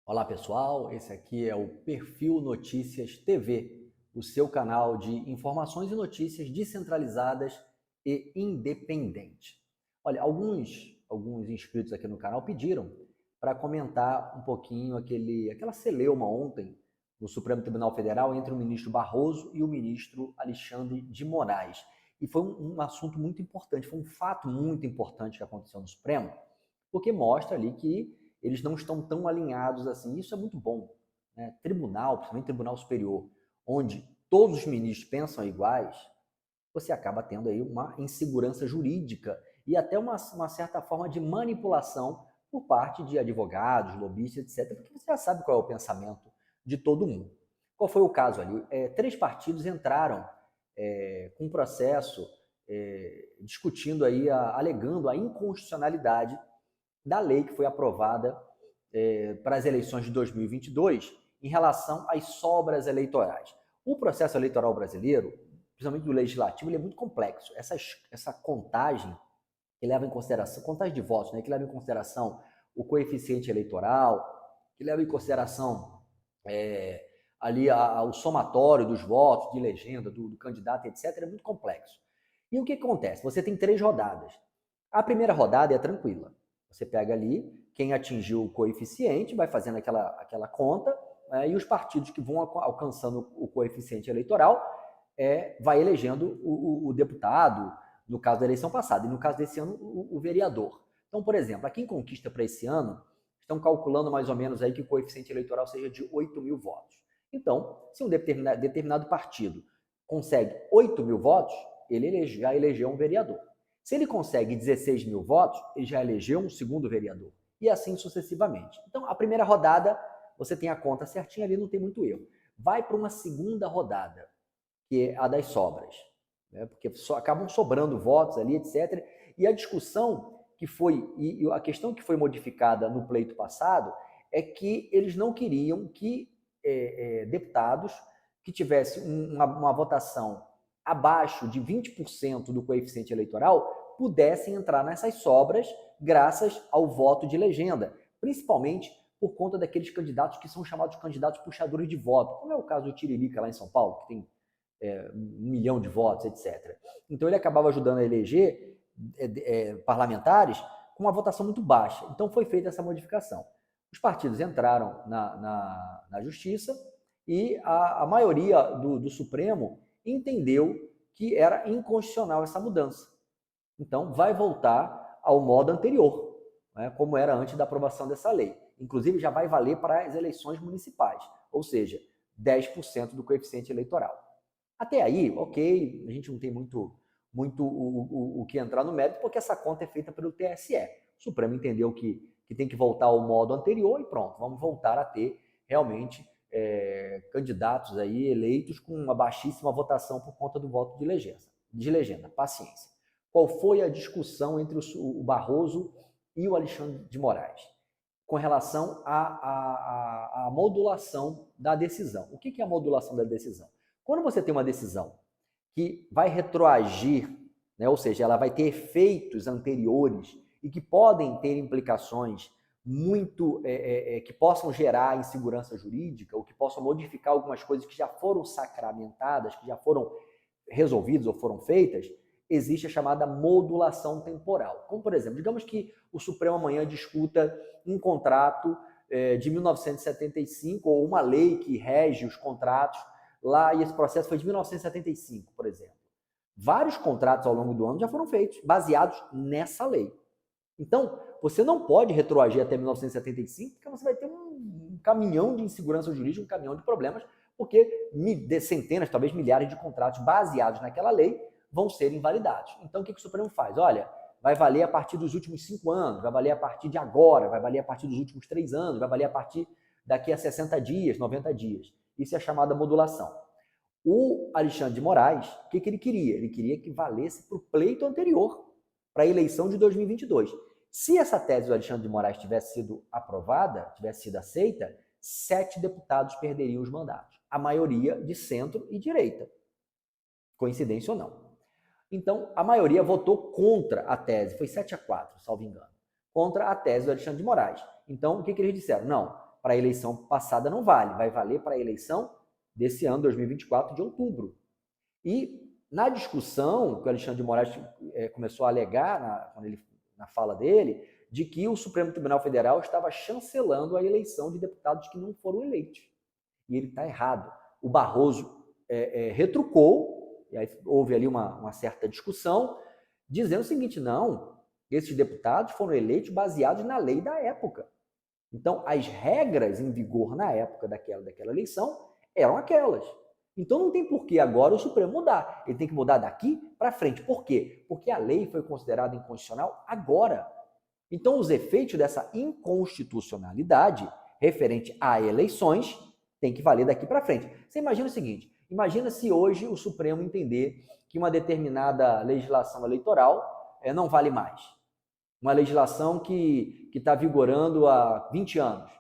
Olá pessoal, esse aqui é o Perfil Notícias TV, o seu canal de informações e notícias descentralizadas e independente. Olha, alguns inscritos aqui no canal pediram para comentar um pouquinho aquela celeuma ontem no Supremo Tribunal Federal entre o ministro Barroso e o ministro Alexandre de Moraes. E foi um assunto muito importante, foi um fato muito importante que aconteceu no Supremo, porque mostra ali que eles não estão tão alinhados assim. Isso é muito bom. Né? Tribunal, principalmente Tribunal Superior, onde todos os ministros pensam iguais, você acaba tendo aí uma insegurança jurídica e até uma certa forma de manipulação por parte de advogados, lobistas, etc., porque você já sabe qual é o pensamento de todo mundo. Qual foi o caso ali? Três partidos entraram com um processo discutindo aí, alegando a inconstitucionalidade da lei que foi aprovada para as eleições de 2022 em relação às sobras eleitorais. O processo eleitoral brasileiro, principalmente do legislativo, ele é muito complexo. Essa contagem que leva em consideração, contagem de votos, né, que leva em consideração o coeficiente eleitoral, que leva em consideração ali o somatório dos votos, de legenda, do candidato, etc., é muito complexo. E o que acontece? Você tem 3 rodadas. A primeira rodada é tranquila. Você pega ali quem atingiu o coeficiente, vai fazendo aquela conta, e os partidos que vão alcançando o coeficiente eleitoral vai elegendo o deputado, no caso da eleição passada, e no caso desse ano, o vereador. Então, por exemplo, aqui em Conquista para esse ano, estão calculando mais ou menos aí que o coeficiente eleitoral seja de 8 mil votos. Então, se um determinado partido consegue 8 mil votos, ele já elegeu um vereador. Se ele consegue 16 mil votos, ele já elegeu um segundo vereador. E assim sucessivamente. Então, a primeira rodada, você tem a conta certinha ali, não tem muito erro. Vai para uma segunda rodada, que é a das sobras, né? Porque acabam sobrando votos ali, etc. E a discussão que foi, e a questão que foi modificada no pleito passado, é que eles não queriam que deputados que tivessem uma votação abaixo de 20% do coeficiente eleitoral pudessem entrar nessas sobras graças ao voto de legenda, principalmente por conta daqueles candidatos que são chamados candidatos puxadores de voto, como é o caso do Tiririca lá em São Paulo, que tem 1 milhão de votos, etc. Então ele acabava ajudando a eleger parlamentares com uma votação muito baixa. Então foi feita essa modificação. Os partidos entraram na justiça e a maioria do Supremo entendeu que era inconstitucional essa mudança. Então vai voltar ao modo anterior, né, como era antes da aprovação dessa lei. Inclusive já vai valer para as eleições municipais, ou seja, 10% do coeficiente eleitoral. Até aí, ok, a gente não tem muito o que entrar no mérito, porque essa conta é feita pelo TSE. O Supremo entendeu que tem que voltar ao modo anterior e pronto, vamos voltar a ter realmente candidatos aí eleitos com uma baixíssima votação por conta do voto de legenda. Paciência. Qual foi a discussão entre o Barroso e o Alexandre de Moraes com relação à modulação da decisão? O que é a modulação da decisão? Quando você tem uma decisão que vai retroagir, né, ou seja, ela vai ter efeitos anteriores e que podem ter implicações muito que possam gerar insegurança jurídica ou que possam modificar algumas coisas que já foram sacramentadas, que já foram resolvidas ou foram feitas, existe a chamada modulação temporal. Como, por exemplo, digamos que o Supremo amanhã discuta um contrato de 1975 ou uma lei que rege os contratos lá, e esse processo foi de 1975, por exemplo. Vários contratos ao longo do ano já foram feitos, baseados nessa lei. Então, você não pode retroagir até 1975, porque você vai ter um caminhão de insegurança jurídica, um caminhão de problemas, porque centenas, talvez milhares de contratos baseados naquela lei vão ser invalidados. Então, o que o Supremo faz? Olha, vai valer a partir dos últimos 5 anos, vai valer a partir de agora, vai valer a partir dos últimos 3 anos, vai valer a partir daqui a 60 dias, 90 dias. Isso é a chamada modulação. O Alexandre de Moraes, o que ele queria? Ele queria que valesse para o pleito anterior, para a eleição de 2022. Se essa tese do Alexandre de Moraes tivesse sido aprovada, tivesse sido aceita, 7 deputados perderiam os mandatos. A maioria de centro e direita. Coincidência ou não. Então, a maioria votou contra a tese, foi 7-4, salvo engano, contra a tese do Alexandre de Moraes. Então, o que eles disseram? Não, para a eleição passada não vale, vai valer para a eleição desse ano, 2024, de outubro. E na discussão que o Alexandre de Moraes começou a alegar na fala dele, de que o Supremo Tribunal Federal estava chancelando a eleição de deputados que não foram eleitos. E ele está errado. O Barroso retrucou, e aí houve ali uma certa discussão, dizendo o seguinte: não, esses deputados foram eleitos baseados na lei da época. Então, as regras em vigor na época daquela eleição eram aquelas. Então, não tem por que agora o Supremo mudar. Ele tem que mudar daqui para frente. Por quê? Porque a lei foi considerada inconstitucional agora. Então, os efeitos dessa inconstitucionalidade referente a eleições tem que valer daqui para frente. Você imagina o seguinte: imagina se hoje o Supremo entender que uma determinada legislação eleitoral não vale mais. Uma legislação que está vigorando há 20 anos.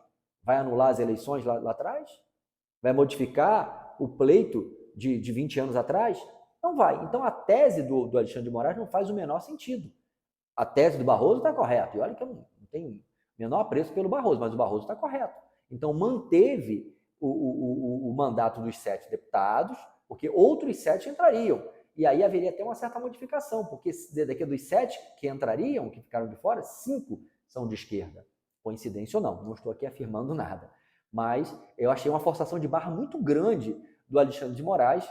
Vai anular as eleições lá atrás? Vai modificar o pleito de 20 anos atrás? Não vai. Então, a tese do Alexandre de Moraes não faz o menor sentido. A tese do Barroso está correta. E olha que eu não tenho menor apreço pelo Barroso, mas o Barroso está correto. Então, manteve o mandato dos 7 deputados, porque outros 7 entrariam. E aí haveria até uma certa modificação, porque daqui dos 7 que entrariam, que ficaram de fora, 5 são de esquerda. Coincidência ou não estou aqui afirmando nada. Mas eu achei uma forçação de barra muito grande do Alexandre de Moraes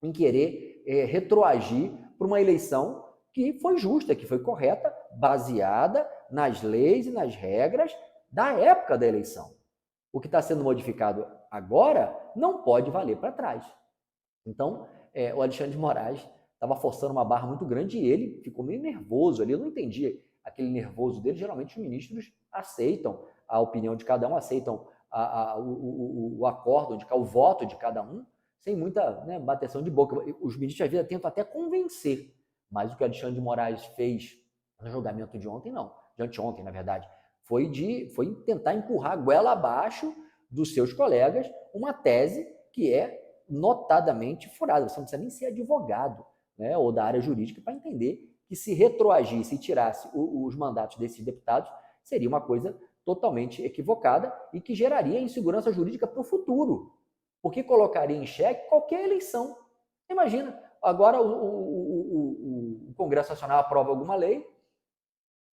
em querer retroagir para uma eleição que foi justa, que foi correta, baseada nas leis e nas regras da época da eleição. O que está sendo modificado agora não pode valer para trás. Então, o Alexandre de Moraes estava forçando uma barra muito grande e ele ficou meio nervoso ali. Eu não entendi aquele nervoso dele. Geralmente os ministros aceitam a opinião de cada um, aceitam o acordo, o voto de cada um, sem muita bateção de boca. Os ministros, às vezes, tentam até convencer, mas o que o Alexandre de Moraes fez no julgamento de ontem, não, de anteontem, na verdade, foi tentar empurrar a goela abaixo dos seus colegas uma tese que é notadamente furada. Você não precisa nem ser advogado, ou da área jurídica para entender que se retroagisse e tirasse os mandatos desses deputados, seria uma coisa totalmente equivocada e que geraria insegurança jurídica para o futuro, porque colocaria em xeque qualquer eleição. Imagina, agora o Congresso Nacional aprova alguma lei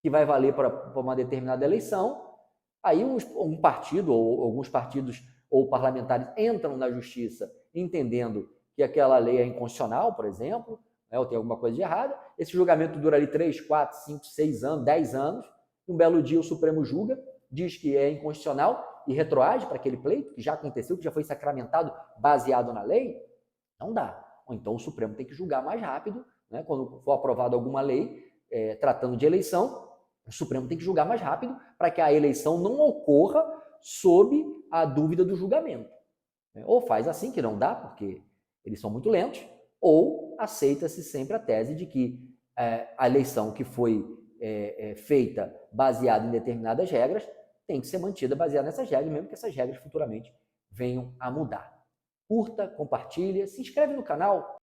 que vai valer para uma determinada eleição, aí um partido ou alguns partidos ou parlamentares entram na justiça entendendo que aquela lei é inconstitucional, por exemplo, ou tem alguma coisa de errada, esse julgamento dura ali 3, 4, 5, 6 anos, 10 anos, um belo dia o Supremo julga, diz que é inconstitucional e retroage para aquele pleito, que já aconteceu, que já foi sacramentado, baseado na lei, não dá. Ou então o Supremo tem que julgar mais rápido, quando for aprovada alguma lei tratando de eleição, o Supremo tem que julgar mais rápido para que a eleição não ocorra sob a dúvida do julgamento. Ou faz assim, que não dá, porque eles são muito lentos, ou aceita-se sempre a tese de que a eleição que foi feita baseada em determinadas regras tem que ser mantida baseada nessas regras, mesmo que essas regras futuramente venham a mudar. Curta, compartilha, se inscreve no canal,